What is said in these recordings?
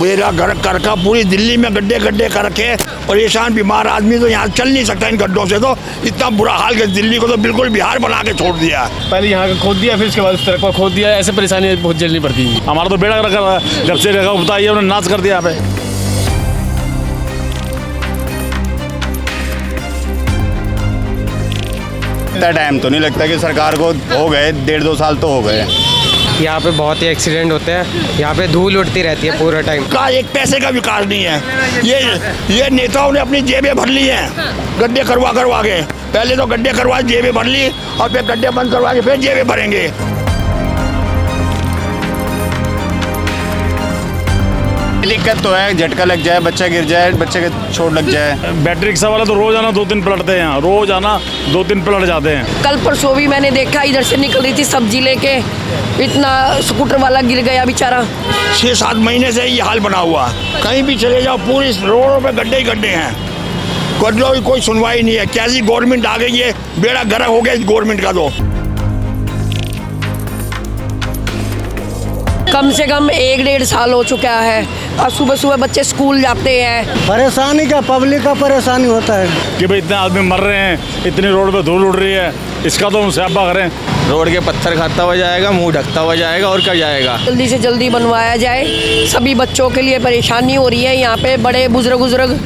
बेड़ा गर्क कर का पूरी दिल्ली में गड्ढे गड्ढे कर रखे। परेशान बीमार आदमी तो यहाँ चल नहीं सकता इन गड्ढों से। तो इतना बुरा हाल कि दिल्ली को तो बिल्कुल बिहार बना के छोड़ दिया। पहले यहाँ का खोद दिया, फिर उसके बाद उस तरफ का खोद दिया। ऐसे परेशानी बहुत झेलनी पड़ती है। हमारा तो बेड़ा गर्क जब से बताइए उन्होंने नाश कर दिया यहाँ पे। इतना टाइम तो नहीं लगता कि सरकार को हो गए 1.5-2 साल तो हो गए। यहाँ पे बहुत ही एक्सीडेंट होते हैं। यहाँ पे धूल उड़ती रहती है पूरा टाइम। का एक पैसे का विकास नहीं है। ये नेताओं ने अपनी जेबें भर ली हैं गड्ढे करवा के। पहले तो गड्ढे करवा जेबें भर ली और फिर गड्ढे बंद करवा के फिर जेबें भरेंगे। दिक्कत तो है, झटका लग जाए, बच्चा गिर जाए, बच्चे के चोट लग जाए। बैटरी रिक्शा वाला तो रोज आना 2-3 पलटते हैं यहाँ, रोज आना 2-3 पलट जाते हैं। कल परसों भी मैंने देखा, इधर से निकल रही थी सब्जी लेके, इतना स्कूटर वाला गिर गया बेचारा। 6-7 महीने से ये हाल बना हुआ। कहीं भी चले जाओ पूरी रोडों पे गड्ढे ही गड्ढे हैं। कोई सुनवाई नहीं है। कैसी गवर्नमेंट आ गई है, बेड़ा गर्क हो गया इस गवर्नमेंट का। तो कम से कम 1-1.5 साल हो चुका है और सुबह सुबह बच्चे स्कूल जाते हैं। परेशानी क्या, पब्लिक का परेशानी होता है कि भाई इतने आदमी मर रहे हैं, इतनी रोड पे धूल उड़ रही है, इसका तो हम स्यापा करें। रोड के पत्थर खाता हुआ जाएगा, मुंह ढकता हुआ जाएगा और क्या जाएगा। जल्दी से जल्दी बनवाया जाए। सभी बच्चों के लिए परेशानी हो रही है यहाँ पे, बड़े बुजुर्ग।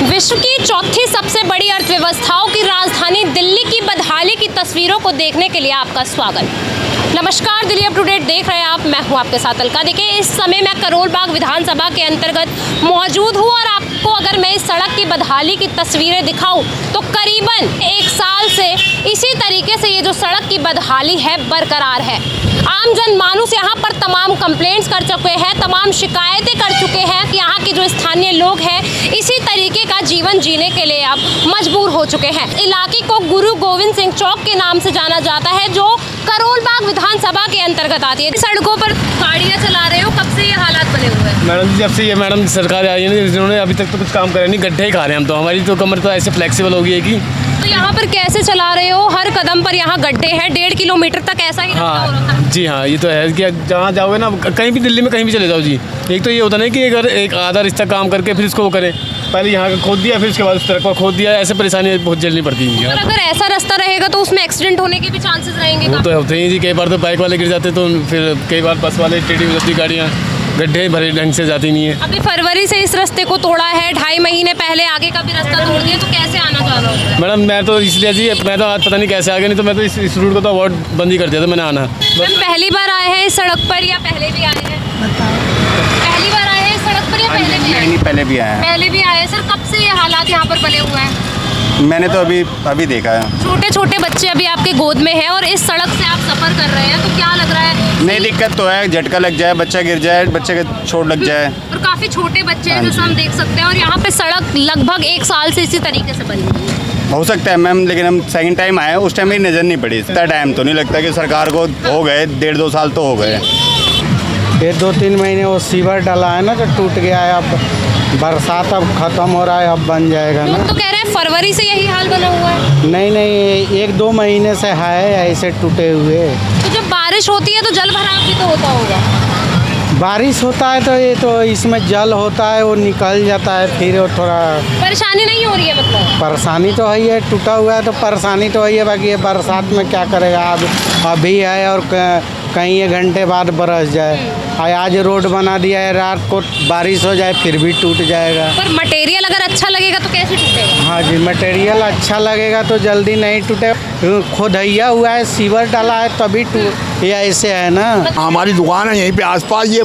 विश्व की चौथी सबसे बड़ी अर्थव्यवस्थाओं की राजधानी दिल्ली की बदहाली की तस्वीरों को देखने के लिए आपका स्वागत। नमस्कार, दिल्ली अप टू डेट देख रहे हैं आप। मैं हूं आपके साथ अलका। देखिए, इस समय मैं करोल बाग विधानसभा के अंतर्गत मौजूद हूं और आपको अगर मैं इस सड़क की बदहाली की तस्वीरें दिखाऊं तो करीबन 1 साल से इसी तरीके से ये जो सड़क की बदहाली है बरकरार है। आम जनमानस यहाँ पर तमाम कंप्लेंट्स कर चुके हैं, तमाम शिकायतें कर चुके हैं कि यहाँ के जो स्थानीय लोग हैं इसी तरीके का जीवन जीने के लिए अब मजबूर हो चुके हैं। इलाके को गुरु गोविंद सिंह चौक के नाम से जाना जाता है, जो करोल बाग विधानसभा के अंतर्गत आती है। सड़कों पर गाड़ियाँ चला रहे हो, कब से ये हालात बने हुए हैं? मैडम जी, जब से ये मैडम सरकार आई है इन्होंने अभी तक तो कुछ काम करा नहीं, गड्ढे ही खा रहे हैं हम तो। हमारी तो कमर तो ऐसे फ्लेक्सिबल हो गई है कि तो यहाँ पर कैसे चला रहे हो? हर कदम पर यहाँ गड्ढे हैं, 1.5 किलोमीटर तक ऐसा ही रास्ता हो रखा है। जी हाँ, ये तो है कि जहाँ जाओगे ना, कहीं भी दिल्ली में कहीं भी चले जाओ जी, एक तो ये होता नहीं कि अगर एक आधा रिश्ता काम करके फिर इसको वो करें। पहले यहाँ का खोद दिया, फिर उसके बाद उस तरफ का खोद दिया। ऐसे परेशानी बहुत झेलनी पड़ती है। और अगर ऐसा रास्ता रहेगा तो उसमें एक्सीडेंट होने के भी चांसेस रहेंगे। वो तो होते ही जी, कई बार तो बाइक वाले गिर जाते, तो फिर कई बार बस वाले टेढ़ी हो जाती गाड़ियाँ, गड्ढे भरे ढंग से जाती नहीं है। अभी फरवरी से इस रास्ते को तोड़ा है, 2.5 महीने पहले आगे का भी रास्ता तोड़ दिया, तो कैसे आना चाह रहा हूँ? मैडम मैं तो इसलिए जी, मैं तो आज पता नहीं कैसे आ गया, नहीं तो मैं तो इस रूट को तो अवॉइड बंद ही कर दिया था मैंने आना। मैम, पहली बार आए हैं इस सड़क पर या पहले भी आए हैं? पहली बार आए हैं इस सड़क पर या पहले भी आए? नहीं, पहले भी आया है। पहले भी आए हैं। सर, कब से ये हालात यहाँ पर बने हुए हैं? मैंने तो अभी देखा है। छोटे छोटे बच्चे अभी आपके गोद में हैं और इस सड़क से आप सफर कर रहे हैं, तो क्या लग रहा है? नहीं, दिक्कत तो है, झटका लग जाए, बच्चा गिर जाए, बच्चे के चोट लग जाए। और काफी छोटे बच्चे हैं जैसे हम देख सकते हैं, और यहाँ पे सड़क लगभग 1 साल से इसी तरीके से बनी हुई है। हो सकता है मैम, लेकिन हम सेकंड टाइम आए, उस टाइम मेरी नज़र नहीं पड़ी। इतना टाइम तो नहीं लगता कि सरकार को हो गए 1.5-2 साल तो हो गए। ये 2-3 महीने वो सीवर डाला है ना, जो टूट गया है। अब बरसात अब ख़त्म हो रहा है, अब बन जाएगा ना। लोग तो कह रहे हैं फरवरी से यही हाल बना हुआ है। नहीं, 1-2 महीने से है ऐसे टूटे हुए। तो जब बारिश होती है तो जल भराव भी तो होता होगा। बारिश होता है तो ये तो इसमें जल होता है, वो निकल जाता है, फिर वो थोड़ा परेशानी नहीं हो रही है मतलब? परेशानी तो है ही है, टूटा हुआ है तो परेशानी तो है ही है। बाकी ये बरसात में क्या करेगा, अब अभी है और कहीं 1 घंटे बाद बरस जाए। आज रोड बना दिया है, रात को बारिश हो जाए फिर भी टूट जाएगा। पर मटेरियल अगर अच्छा लगेगा तो कैसे टूटेगा? हाँ जी, मटेरियल अच्छा लगेगा तो जल्दी नहीं टूटे। खोदैया हुआ है, सीवर डाला है तभी टूट, ये ऐसे है ना। हमारी दुकान है यहीं पे आसपास। ये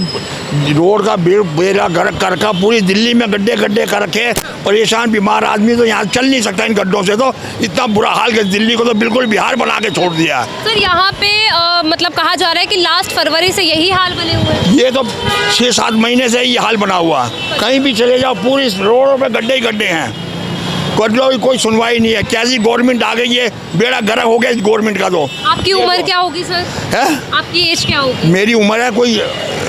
रोड का बेड़ा गर्क कर का पूरी दिल्ली में गड्ढे गड्ढे कर रखे। परेशान बीमार आदमी तो यहाँ चल नहीं सकता इन गड्ढों से। तो इतना बुरा हाल कि दिल्ली को तो बिल्कुल बिहार बना के छोड़ दिया। सर, यहाँ पे मतलब कहा जा रहा है कि लास्ट फरवरी से यही हाल बने हुए हैं। ये तो 6-7 महीने से ये हाल बना हुआ। कहीं भी चले जाओ पूरी रोडों पे गड्ढे ही गड्ढे हैं। कोई सुनवाई नहीं है। कैसी गवर्नमेंट आ गई है, बेड़ा गर्क हो गया इस गवर्नमेंट का। तो आपकी उम्र क्या होगी सर? है? आपकी एज क्या होगी? मेरी उम्र है कोई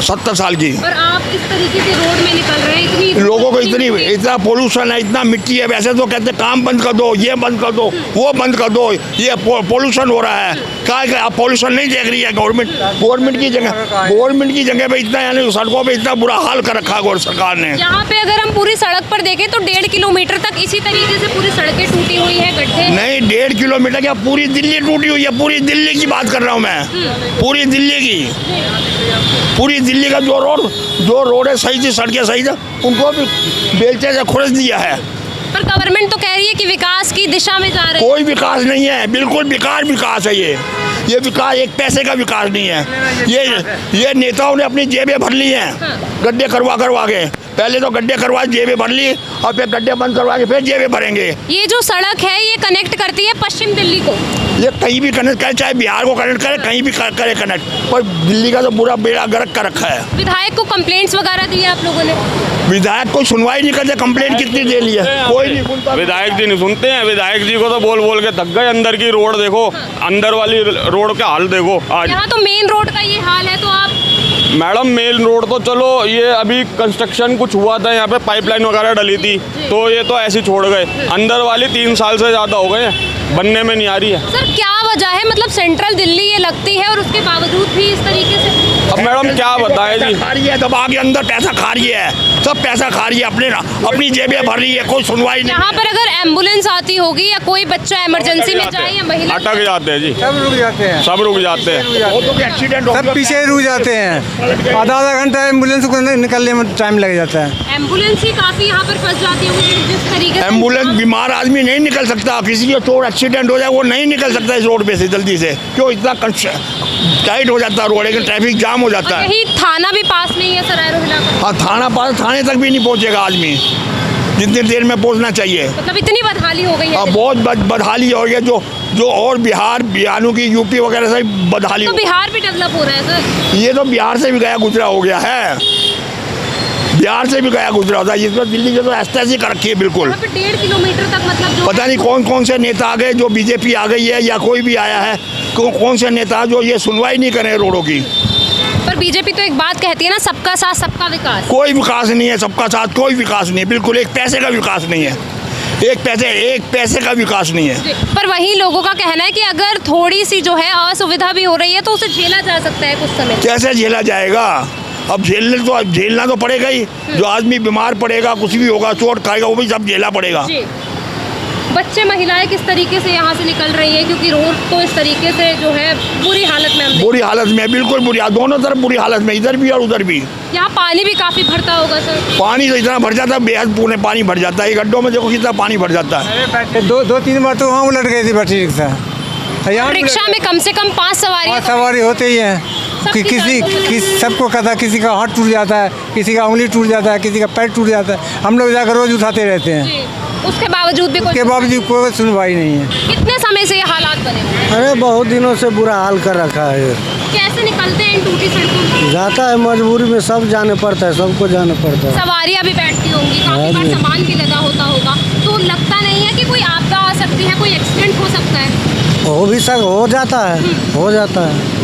70 साल की। और आप इस तरीके से रोड में निकल रहे हैं, इतनी लोगों को इतना पोल्यूशन है, इतना मिट्टी है। वैसे तो कहते काम बंद कर दो, ये बंद कर दो, वो बंद कर दो, ये पोल्यूशन हो रहा है। क्या आप पोल्यूशन नहीं देख रही है गवर्नमेंट की जगह पे इतना, यानी सड़कों पे इतना बुरा हाल कर रखा है सरकार ने। यहाँ पे अगर हम पूरी सड़क पर देखें तो 1.5 किलोमीटर तक इसी तरीके से पूरी सड़कें टूटी हुई है, गड्ढे। नहीं, 1.5 किलोमीटर क्या, पूरी दिल्ली टूटी हुई है। पूरी दिल्ली की बात कर रहा हूँ मैं, पूरी दिल्ली की। पूरी दिल्ली का जो रोड है सही थी, सड़कें सही थी, उनको भी बेलचे से खुरच दिया है। पर गवर्नमेंट तो कह रही है कि विकास की दिशा में जा रहे हैं। कोई विकास नहीं है, बिल्कुल बेकार विकास है ये विकास एक पैसे का विकास नहीं है। ये नेताओं ने अपनी जेबें भर ली हैं गड्ढे करवा के। पहले तो गड्ढे करवा जेबें भर ली और फिर गड्ढे बंद करवा के फिर जेबें भरेंगे। ये जो सड़क है ये कनेक्ट करती है पश्चिम दिल्ली को। ये कहीं भी कनेक्ट करे, चाहे बिहार को कनेक्ट करे, कहीं भी करे कनेक्ट, पर दिल्ली का तो बुरा बेड़ा गर्क कर रखा है। विधायक को कंप्लेंट्स वगैरह दी है आप लोगों ने? विधायक को सुनवाई नहीं करते। कंप्लेंट कितनी दे ली है, कोई नहीं सुनता। विधायक जी नहीं सुनते हैं। विधायक जी को तो बोल के थक गए। अंदर की रोड देखो, अंदर वाली रोड का हाल देखो आज। यहाँ तो मेन रोड का ये हाल है, तो आप मैडम मेन रोड तो चलो, ये अभी कंस्ट्रक्शन कुछ हुआ था, यहाँ पे पाइपलाइन वगैरह डली थी, तो ये तो ऐसे छोड़ गए। अंदर वाली 3 साल से ज़्यादा हो गए, बनने में नहीं आ रही है। सर क्या वजह है, मतलब सेंट्रल दिल्ली ये लगती है और उसके बावजूद भी इस तरीके से? अब मैडम क्या बताएं जी। खा रही है, दबा के अंदर पैसा खा रही है, सब पैसा खा रही है, अपनी जेबें भर रही है, कोई सुनवाई नहीं। यहाँ पर अगर एम्बुलेंस आती होगी या कोई बच्चा इमरजेंसी में जाए या महिला, अटक जाते हैं जी, सब रुक जाते हैं, सब रुक जाते हैं। एक्सीडेंट सब पीछे रुक जाते हैं। आधा घंटा एम्बुलेंस को निकलने में टाइम लग जाता है। एम्बुलेंस ही काफी यहाँ पर फंस जाती है जिस तरीके से। एम्बुलेंस, बीमार आदमी नहीं निकल सकता, किसी का चोट एक्सीडेंट हो जाए वो नहीं निकल सकता इस रोड पे से जल्दी से। क्यों, इतना टाइट हो जाता है रोड, लेकिन ट्रैफिक जाम हो जाता है। यही थाना भी पास नहीं है सराय रोहिला का। हाँ, थाने तक भी नहीं पहुंचेगा आदमी जितनी देर में पहुंचना चाहिए। मतलब इतनी बदहाली हो गई है। बहुत बदहाली हो गई जो और बिहारों की यूपी वगैरह से बदहाली। तो बिहार भी डेवलप हो रहा है सर। ये तो बिहार से भी गया गुजरा हो गया है, बिहार से भी गया गुजरा होता है। ये तो दिल्ली के तो ऐसी कर रखी है बिल्कुल। 1.5 किलोमीटर तक, मतलब पता नहीं कौन से नेता आ गए, जो बीजेपी आ गई है या कोई भी आया है, कौन से नेता जो ये सुनवाई नहीं करें रोडों की। पर बीजेपी तो एक बात कहती है ना, सबका साथ सबका विकास। कोई विकास नहीं है, सबका साथ कोई विकास नहीं है, बिल्कुल एक पैसे का विकास नहीं है, एक पैसे का विकास नहीं है। पर वहीं लोगों का कहना है कि अगर थोड़ी सी जो है असुविधा भी हो रही है तो उसे झेला जा सकता है कुछ समय। कैसे झेला जाएगा? अब झेलना तो पड़ेगा ही। जो आदमी बीमार पड़ेगा, कुछ भी होगा, चोट खाएगा, वो भी सब झेलना पड़ेगा। बच्चे महिलाएं किस तरीके से यहाँ से निकल रही है, क्योंकि रोड तो इस तरीके से जो है बुरी हालत में, बुरी हालत में, बिल्कुल बुरी, दोनों तरफ बुरी हालत में, इधर भी और उधर भी। यहाँ पानी भी काफी भरता होगा सर। पानी तो इतना भर जाता है, बेहद पूरे पानी भर जाता है। गड्ढों में देखो कितना पानी भर जाता है। 2-3 बार तो वहाँ उलट गई थी बैटरी रिक्शा। रिक्शा में कम से कम 5 सवारी होते ही है। सबको कहता, किसी का हाथ टूट जाता है, किसी का उंगली टूट जाता है, किसी का पैर टूट जाता है। हम लोग जाकर रोज उठाते रहते हैं, उसके बावजूद भी कोई सुनवाई नहीं है। कितने समय से ये हालात बने हुए हैं? अरे बहुत दिनों से बुरा हाल कर रखा है। कैसे निकलते हैं इन टूटी सड़कों में? जाता है मजबूरी में, सब जाने पड़ता है, सबको जाना पड़ता है। सवारियाँ भी बैठती होंगी, काफी बार सामान भी लदा होगा, तो लगता नहीं है कि कोई आपदा आ सकती है, कोई एक्सीडेंट हो सकता है? हो जाता है।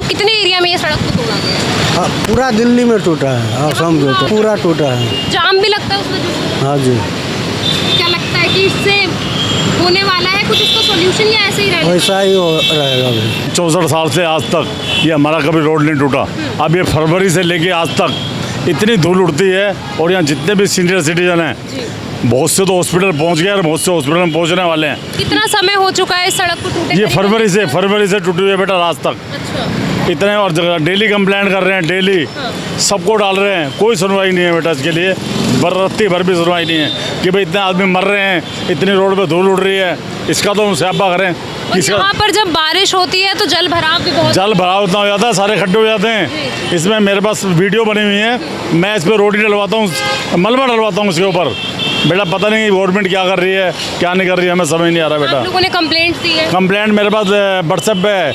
कितने एरिया में ये सड़क को तोड़ा गया है? पूरा दिल्ली में टूटा है, समझो तो पूरा टूटा है। जाम भी लगता है उसमें? हाँ जी। क्या लगता है कि इससे होने वाला है कुछ, इसको सॉल्यूशन या ऐसे ही रहेगा? ऐसा ही रहेगा। 64 साल से आज तक ये हमारा कभी रोड नहीं टूटा। अब ये फरवरी से लेके आज तक इतनी धूल उड़ती है, और यहाँ जितने भी सीनियर सिटीजन हैं, बहुत से तो हॉस्पिटल पहुँच गए और बहुत से हॉस्पिटल में पहुँचने वाले हैं। कितना समय हो चुका है इस सड़क को टूटे? ये फरवरी से टूटी हुई है बेटा आज तक। अच्छा। इतने और डेली कंप्लेंट कर रहे हैं, डेली सबको डाल रहे हैं, कोई सुनवाई नहीं है बेटा इसके लिए। रत्ती भर भी सुनवाई नहीं है कि भाई इतने आदमी मर रहे हैं, इतनी रोड पे धूल उड़ रही है, इसका तो मुआवजा करें। यहाँ पर जब बारिश होती है तो जल भराव भी बहुत, जल भराव इतना हो जाता है, सारे खड्डे हो जाते हैं। इसमें मेरे पास वीडियो बनी हुई है, मैं इस पर रोटी डलवाता हूँ, मलबा डलवाता हूँ इसके ऊपर। बेटा पता नहीं गवर्नमेंट क्या कर रही है, क्या नहीं कर रही है, हमें समझ नहीं आ रहा बेटा। आप लोगों ने कंप्लेंट दी है? कंप्लेंट मेरे पास व्हाट्सएप पे है,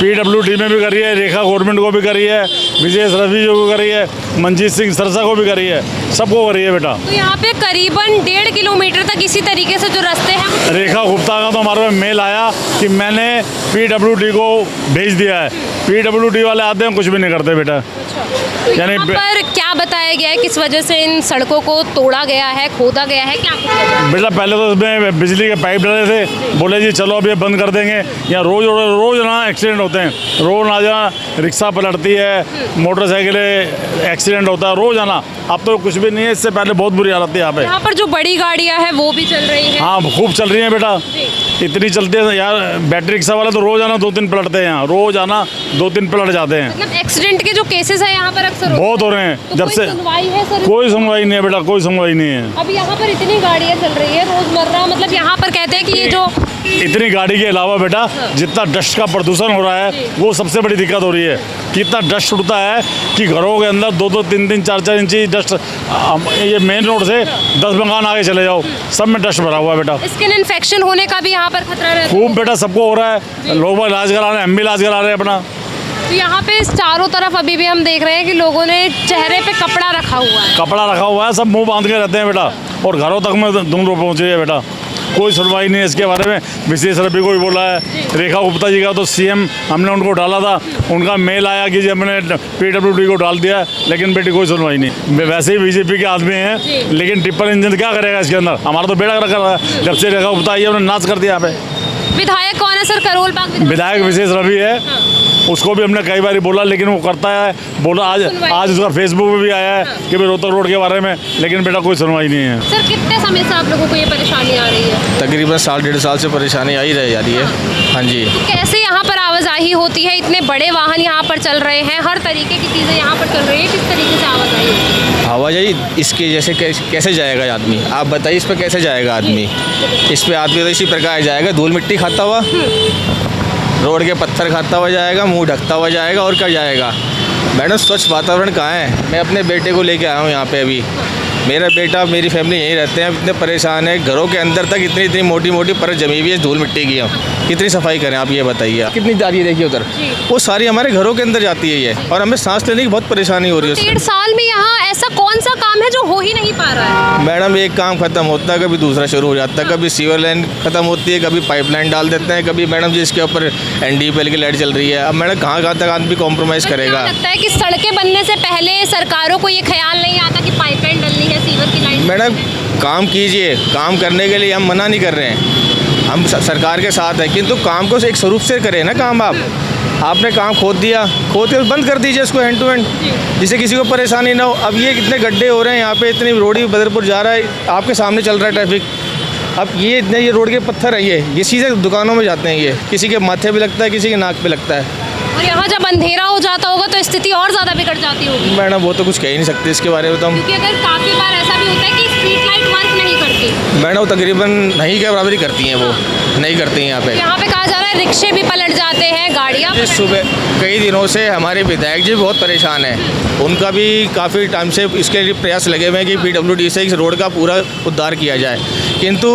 PWD में भी करी है, रेखा गवर्नमेंट को भी करी है, विजय रवि जी को करी है, मंजीत सिंह सरसा को भी करी है, सबको करी है बेटा। तो यहाँ पे करीबन 1.5 किलोमीटर तक इसी तरीके से जो रास्ते हैं, रेखा गुप्ता गुप्ता का तो हमारे में मेल आया कि मैंने PWD को भेज दिया है। PWD वाले आते हैं, कुछ भी नहीं करते बेटा। तो यहाँ पर क्या बताया गया है, किस वजह से इन सड़कों को तोड़ा गया है, खोदा गया है, क्या कुछ वजह है? बेटा पहले तो इसमें बिजली के पाइप डले थे, बोले जी चलो अब ये बंद कर देंगे। यहाँ रोज़ ना एक्सीडेंट होते हैं, रोज़ ना जहाँ रिक्शा पलटती है, मोटरसाइकिलें एक्सीडेंट होता है रोज़ आना। अब तो कुछ भी नहीं है, इससे पहले बहुत बुरी हालत थी यहाँ पे। यहाँ पर जो बड़ी गाड़ियाँ हैं वो भी चल रही हैं। हाँ खूब चल रही हैं बेटा, इतनी चलती है यार। बैटरी रिक्शा वाले तो रोज़ आना 2-3 पलटते हैं, यहाँ रोज़ आना 2-3 पलट जाते हैं। मतलब एक्सीडेंट के जो केसेस है यहाँ पर अक्सर बहुत हो रहे हैं। तो जब से सुनवाई है सर? कोई सुनवाई नहीं है बेटा, कोई सुनवाई नहीं है। अब यहाँ पर इतनी गाड़ियाँ चल रही है रोजमर्रा, मतलब यहाँ पर कहते हैं कि ये जो इतनी गाड़ी के अलावा बेटा जितना डस्ट का प्रदूषण हो रहा है वो सबसे बड़ी दिक्कत हो रही है। कि इतना डस्ट उड़ता है कि घरों के अंदर 2-2, 3-3, 4-4 इंची डस्ट। ये मेन रोड से 10 मकान आगे चले जाओ, सब में डस्ट भरा हुआ है बेटा। स्किन इन्फेक्शन होने का भी यहाँ पर खतरा रहता है। खूब बेटा सबको हो रहा है, लोग इलाज करा रहे हैं, हम भी इलाज करा रहे हैं अपना। तो यहाँ पे चारों तरफ अभी भी हम देख रहे हैं कि लोगों ने चेहरे पे कपड़ा रखा हुआ है। कपड़ा रखा हुआ है, सब मुंह बांध के रहते हैं बेटा, और घरों तक में धुंध पहुँची है बेटा। कोई सुनवाई नहीं है इसके बारे में। विशेष रवि को भी बोला है, रेखा गुप्ता जी का तो CM हमने उनको डाला था, उनका मेल आया कि जब मैंने PWD को डाल दिया, लेकिन बेटी कोई सुनवाई नहीं। वैसे ही BJP के आदमी हैं, लेकिन ट्रिपल इंजन क्या करेगा इसके अंदर? हमारा तो बेड़ा कर रहा है। जब से रेखा गुप्ता आई है उन्होंने नाश कर दिया यहाँ पे। विधायक कौन है सर करोल बाग? विधायक विशेष रवि है, उसको भी हमने कई बार बोला, लेकिन वो करता है। बोला आज उसका फेसबुक पे भी आया है कि भाई रोहतक रोड के बारे में, लेकिन बेटा कोई सुनवाई नहीं है। सर कितने समय से आप लोगों को ये परेशानी आ रही है? तकरीबन 1.5 साल से परेशानी आ ही रह जा रही है। हाँ जी। तो कैसे यहाँ पर आवाजाही होती है? इतने बड़े वाहन यहाँ पर चल रहे हैं, हर तरीके की चीज़ें यहाँ पर चल रही है, किस तरीके से आवाजाही होती है? आवाजाही इसके जैसे कैसे जाएगा आदमी? आप बताइए इस पर कैसे जाएगा आदमी? इस पर आदमी तो इसी प्रकार जाएगा, धूल मिट्टी खाता हुआ, रोड के पत्थर खाता हुआ जाएगा, मुंह ढकता हुआ जाएगा, और क्या जाएगा? मैडम स्वच्छ वातावरण कहाँ है? मैं अपने बेटे को लेके आया हूँ यहाँ पे अभी। मेरा बेटा मेरी फैमिली यहीं रहते हैं, इतने परेशान है, घरों के अंदर तक इतनी मोटी मोटी परत जमी हुई है धूल मिट्टी की। हम कितनी सफाई करें आप ये बताइए? कितनी जा रही है देखिए उधर, वो सारी हमारे घरों के अंदर जाती है ये, और हमें सांस लेने की बहुत परेशानी हो रही है। 1.5 साल में यहाँ ऐसा कौन सा काम है जो हो ही नहीं पा रहा है? मैडम एक काम खत्म होता है, कभी दूसरा शुरू हो जाता है, कभी सीवर लाइन खत्म होती है, कभी पाइपलाइन डाल देते हैं, कभी मैडम जी इसके ऊपर NDPL की लाइट चल रही है। अब मैडम कहाँ तक आदमी कॉम्प्रोमाइज़ करेगा? लगता है कि सड़कें बनने से पहले सरकारों को ये ख्याल नहीं आता कि पाइपलाइन डलनी है, सीवर की लाइन। मैडम काम कीजिए, काम करने के लिए हम मना नहीं कर रहे हैं, हम सरकार के साथ हैं, किंतु काम को एक स्वरूप से करें ना काम। आपने काम खोद दिया, खोद के बंद कर दीजिए इसको हैंड टू हैंड, जिससे किसी को परेशानी ना हो। अब ये कितने गड्ढे हो रहे हैं यहाँ पे, इतनी रोड ही बदरपुर जा रहा है, आपके सामने चल रहा है ट्रैफिक। अब ये इतने ये रोड के पत्थर है, ये सीधे दुकानों में जाते हैं, ये किसी के माथे पे लगता है, किसी के नाक पे लगता है। और यहाँ जब अंधेरा हो जाता होगा तो स्थिति और ज़्यादा बिगड़ जाती होगी। मैडम वो तो कुछ कह ही नहीं सकते इसके बारे में तो हम, क्योंकि अगर काफ़ी बार ऐसा भी होता है कि स्ट्रीट लाइट वर्क नहीं करती। मैडम वो तकरीबन नहीं के बराबरी करती हैं, वो नहीं करती हैं यहाँ पे। यहाँ पे कहा जा रहा है रिक्शे भी पलट जाते हैं, गाड़ियाँ। सुबह कई दिनों से हमारे विधायक जी बहुत परेशान हैं, उनका भी काफ़ी टाइम से इसके लिए प्रयास लगे हुए हैं कि PWD से इस रोड का पूरा उद्धार किया जाए, किंतु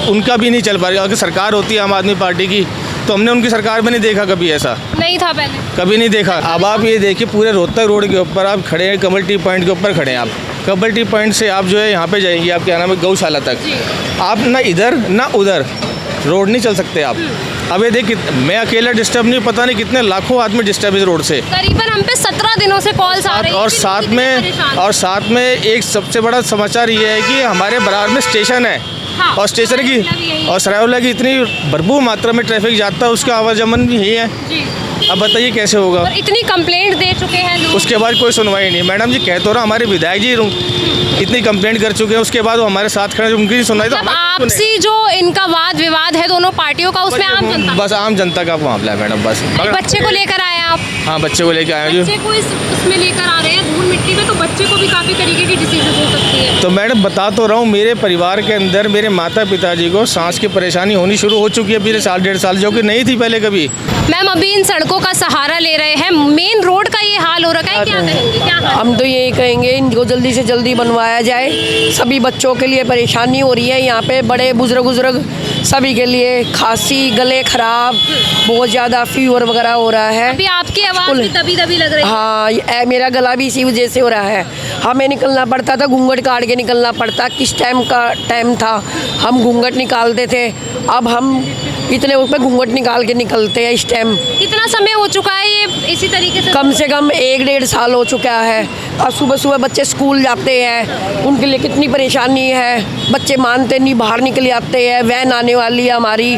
उनका भी नहीं चल पा रहा। अगर सरकार होती है आम आदमी पार्टी की तो हमने उनकी सरकार में नहीं देखा कभी, ऐसा नहीं था पहले, कभी नहीं देखा। अब आप ये देखिए पूरे रोहतक रोड के ऊपर आप खड़े हैं, कमल टी पॉइंट के ऊपर खड़े हैं आप। कमल टी पॉइंट से आप जो है यहाँ पे जाएंगे, आप क्या नाम है, गौशाला तक, आप ना इधर ना उधर रोड नहीं चल सकते आप। अब ये देखिए मैं अकेला डिस्टर्ब नहीं, पता नहीं कितने लाखों आदमी डिस्टर्ब इस रोड से। करीबन हम पे 17 दिनों से कॉल्स आ रही हैं। और साथ में एक सबसे बड़ा समाचार ये है कि हमारे बराबर में स्टेशन है, हाँ, और स्टेशन की और सरायवाला की इतनी भरपूर मात्रा में ट्रैफिक जाता है, उसका आवागमन भी यही है। अब बताइए कैसे होगा? और इतनी कंप्लेंट दे चुके हैं लोग, उसके बाद कोई सुनवाई नहीं। मैडम जी कह तो रहा, हमारे विधायक जी इतनी कंप्लेंट कर चुके हैं, उसके बाद वो हमारे साथ खड़े, उनकी सुनवाई तो आपसी जो इनका वाद विवाद है दोनों पार्टियों का, उसमें आम जनता, बस आम जनता का मामला है मैडम। बस बच्चे को लेकर आए आप? हाँ बच्चे को लेकर आए, बच्चे को इसमें लेकर आ रहे हैं धूल मिट्टी में, तो बच्चे को भी काफ़ी तरीके की डिसीजेज हो सकती है। तो मैडम बता तो रहा हूँ, मेरे परिवार के अंदर मेरे माता पिताजी को सांस की परेशानी होनी शुरू हो चुकी है पिछले 1.5 साल, जो कि नहीं थी पहले कभी। मैम अभी इन सड़कों का सहारा ले रहे हैं, मेन रोड का ये हाल हाल हो रखा है, क्या कहेंगे, क्या हाल? हम तो यही कहेंगे इनको जल्दी से जल्दी बनवाया जाए। सभी बच्चों के लिए परेशानी हो रही है यहाँ पे, बड़े बुजुर्ग सभी के लिए खांसी, गले खराब, बहुत ज़्यादा फीवर वगैरह हो रहा है। अभी आपकी आवाज़ भी दबी दबी लग रही है। हाँ, मेरा गला भी इसी वजह से हो रहा है। हमें निकलना पड़ता था, घूंघट काट के निकलना पड़ता। किस टाइम का टाइम था, हम घूंघट निकालते थे, अब हम इतने ऊपर घूंघट निकाल के निकलते हैं इस टाइम। कितना समय हो चुका है ये इसी तरीके से कम 1-1.5 साल हो चुका है। और सुबह सुबह बच्चे स्कूल जाते हैं, उनके लिए कितनी परेशानी है। बच्चे मानते नहीं, बाहर निकल आते हैं। वैन आने वाली है हमारी,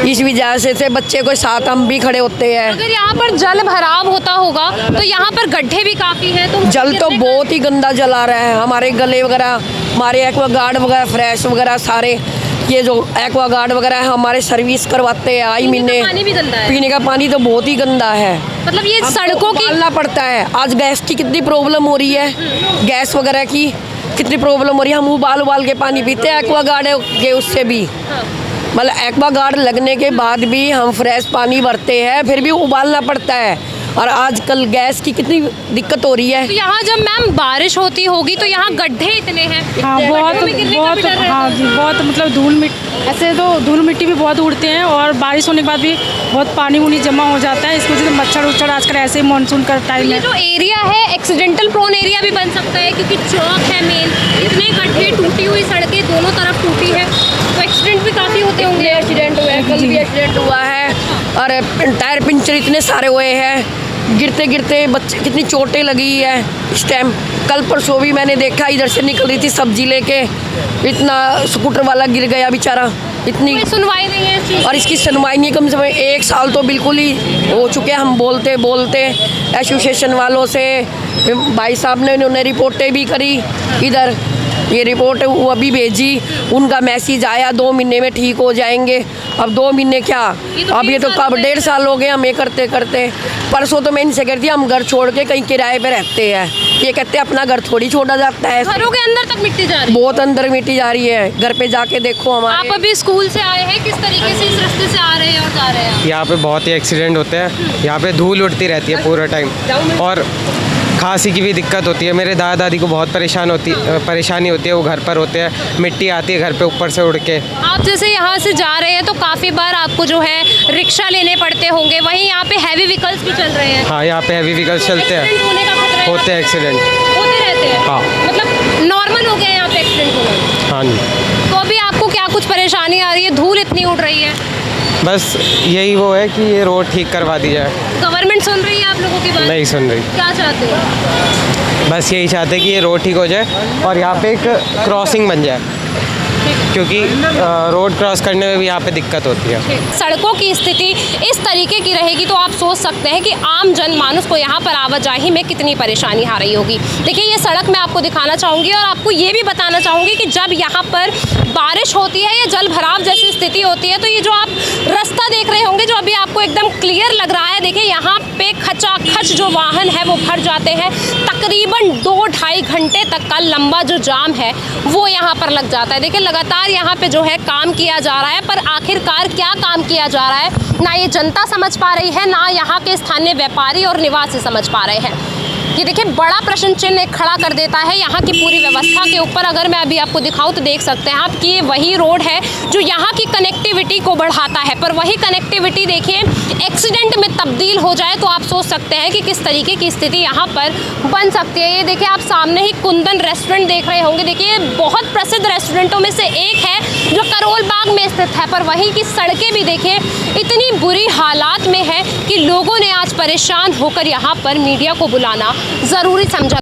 इस वजह से बच्चे को साथ हम भी खड़े होते हैं। अगर यहाँ पर जल भराव होता होगा तो यहाँ पर गड्ढे भी काफ़ी हैं, तो जल तो बहुत ही गंदा जल आ रहा है। हमारे गले वगैरह, हमारे एक्वागार्ड वगैरह, फ्रेश वगैरह सारे, ये जो एक्वागार्ड वगैरह है हमारे सर्विस करवाते हैं आई महीने। पानी भी गंदा है। पीने का पानी तो बहुत ही गंदा है। मतलब ये सड़कों की उबालना पड़ता है। आज गैस की कितनी प्रॉब्लम हो रही है, गैस वगैरह की कितनी प्रॉब्लम हो रही है। हम उबाल के पानी पीते हैं एक्वागार्ड के, उससे भी मतलब एक्वागार्ड लगने के बाद भी हम फ्रेश पानी भरते हैं, फिर भी उबालना पड़ता है। और आजकल गैस की कितनी दिक्कत हो रही है। तो यहाँ जब मैम बारिश होती होगी तो यहाँ गड्ढे इतने हैं। हाँ, बहुत हाँ जी, बहुत मतलब धूल मिट्टी, ऐसे तो धूल मिट्टी भी बहुत उड़ते हैं और बारिश होने के बाद भी बहुत पानी उनी जमा हो जाता है। इसकी वजह से मच्छर उच्छर आजकल ऐसे ही मानसून का टाइम ये है। जो एरिया है एक्सीडेंटल प्रोन एरिया भी बन सकता है, क्योंकि चौक है मेन, इतने गड्ढे, टूटी हुई सड़कें दोनों तरफ टूटी है, तो एक्सीडेंट भी काफ़ी होते होंगे। एक्सीडेंट हुआ है, कल भी एक्सीडेंट हुआ है और टायर पंचर इतने सारे हुए हैं। गिरते गिरते बच्चे कितनी चोटें लगी है इस टाइम। कल परसों भी मैंने देखा, इधर से निकल रही थी सब्जी लेके, इतना स्कूटर वाला गिर गया बेचारा। इतनी सुनवाई नहीं है इस चीज़ और इसकी सुनवाई नहीं। कम से कम 1 साल तो बिल्कुल ही हो चुके हैं। हम बोलते एसोसिएशन वालों से, भाई साहब ने उन्होंने रिपोर्टें भी करी इधर, ये रिपोर्ट वो अभी भेजी, उनका मैसेज आया 2 महीने में ठीक हो जाएंगे। अब 2 महीने क्या, अब ये तो कब 1.5 साल हो गए हमें करते करते। परसों तो मैं इनसे कहती हम घर छोड़ के कहीं किराए पे रहते हैं, ये कहते हैं अपना घर थोड़ी छोड़ा जाता है। घरों के अंदर तक मिट्टी जा रही है, बहुत अंदर मिट्टी जा रही है। घर पे जाके देखो हमारे। आप अभी स्कूल से आए हैं, किस तरीके से इस रास्ते से आ रहे हैं और जा रहे हैं? यहाँ पे बहुत ही एक्सीडेंट होते हैं, यहाँ पे धूल उड़ती रहती है पूरा टाइम और खांसी की भी दिक्कत होती है। मेरे दादा दादी को बहुत परेशानी होती है, वो घर पर होते हैं, मिट्टी आती है घर पे ऊपर से उड़ के। आप जैसे यहाँ से जा रहे हैं तो काफ़ी बार आपको जो है रिक्शा लेने पड़ते होंगे, वहीं यहाँ पे हैवी व्हीकल्स भी चल रहे हैं। हाँ, यहाँ पे हैवी व्हीकल्स चलते हैं, एक्सीडेंट होने का खतरा है, होते हैं एक्सीडेंट, होते रहते हैं। हाँ। मतलब नॉर्मल हो गया है यहाँ पे एक्सीडेंट होना। हाँ जी। तो अभी आपको क्या कुछ परेशानी आ रही है? धूल इतनी उड़ रही है, बस यही वो है कि ये रोड ठीक करवा दी जाए। गवर्नमेंट सुन रही है आप लोगों की बात? नहीं सुन रही। क्या चाहते हो? बस यही चाहते हैं कि ये रोड ठीक हो जाए और यहाँ पे एक क्रॉसिंग बन जाए, क्योंकि रोड क्रॉस करने में भी यहाँ पे दिक्कत होती है। सड़कों की स्थिति इस तरीके की रहेगी तो आप सोच सकते हैं कि आम जनमानस को यहाँ पर आवाजाही में कितनी परेशानी आ रही होगी। देखिए, ये सड़क मैं आपको दिखाना चाहूँगी और आपको ये भी बताना चाहूँगी कि जब यहाँ पर बारिश होती है या जल भराव जैसी स्थिति होती है तो ये जो आप रास्ता देख रहे होंगे, जो अभी आपको एकदम क्लियर लग रहा है, देखिए यहाँ पे खचाखच जो वाहन है वो भर जाते हैं। तकरीबन 2-2.5 घंटे तक का लंबा जो जाम है वो यहाँ पर लग जाता है। देखिए, लगातार यहाँ पे जो है काम किया जा रहा है, पर आखिरकार क्या काम किया जा रहा है ना ये जनता समझ पा रही है, ना यहाँ के स्थानीय व्यापारी और निवासी समझ पा रहे हैं। ये देखिए, बड़ा प्रश्न चिन्ह खड़ा कर देता है यहाँ की पूरी व्यवस्था के ऊपर। अगर मैं अभी आपको दिखाऊं तो देख सकते हैं आप कि ये वही रोड है जो यहाँ की कनेक्टिविटी को बढ़ाता है, पर वही कनेक्टिविटी देखिए एक्सीडेंट में तब्दील हो जाए तो आप सोच सकते हैं कि किस तरीके की स्थिति यहाँ पर बन सकती है। ये देखिए, आप सामने ही कुंदन रेस्टोरेंट देख रहे होंगे। देखिए, बहुत प्रसिद्ध रेस्टोरेंटों में से एक है जो करोल बाग में स्थित है, पर वहीं की सड़कें भी देखिए इतनी बुरी हालात में है कि लोगों ने आज परेशान होकर यहाँ पर मीडिया को बुलाना ज़रूरी समझा।